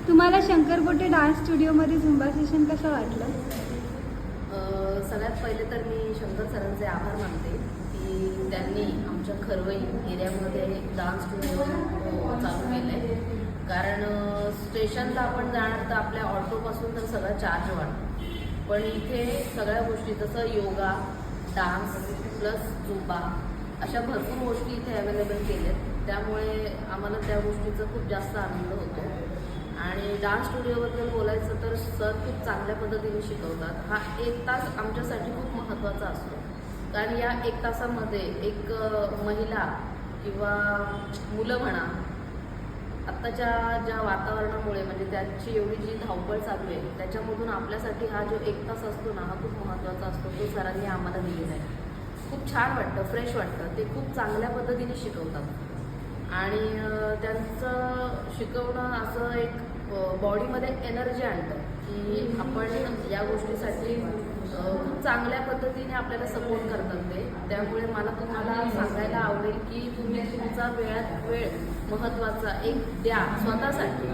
तुम्हाला शंकरगोटे डान्स स्टुडिओमध्ये Zumba session कसं वाटलं? सगळ्यात पहिले तर मी शंकर सरांचे आभार मानते की त्यांनी आमच्या खरवई एरियामध्ये डान्स स्टुडिओ चालू केलं आहे. कारण स्टेशनला आपण जाणार तर आपल्या ऑटोपासून तर सगळा चार्ज वाढतो, पण इथे सगळ्या गोष्टी जसं योगा, डान्स प्लस झुंबा अशा भरपूर गोष्टी इथे अवेलेबल केल्यात. त्यामुळे आम्हाला त्या गोष्टीचा खूप जास्त आनंद होतो. आणि डान्स स्टुडिओबद्दल बोलायचं तर सर खूप चांगल्या पद्धतीने शिकवतात. हा 1 तास आमच्यासाठी खूप महत्त्वाचा असतो, कारण या 1 तासामध्ये एक महिला किंवा मुलं म्हणा, आत्ताच्या ज्या वातावरणामुळे म्हणजे त्याची एवढी जी धावपळ चालू आहे त्याच्यामधून आपल्यासाठी हा जो 1 तास असतो ना, हा खूप महत्त्वाचा असतो. तो सरांनी आम्हाला दिलेला आहे. खूप छान वाटतं, फ्रेश वाटतं. ते खूप चांगल्या पद्धतीने शिकवतात आणि त्यांचं शिकवणं असं एक बॉडीमध्ये एनर्जी आणतं की आपण या गोष्टीसाठी खूप चांगल्या पद्धतीने आपल्याला सपोर्ट करतात ते. त्यामुळे मला तुम्हाला सांगायला आवडेल की तुम्ही तुमचा वेळात वेळ महत्त्वाचा एक द्या स्वतःसाठी.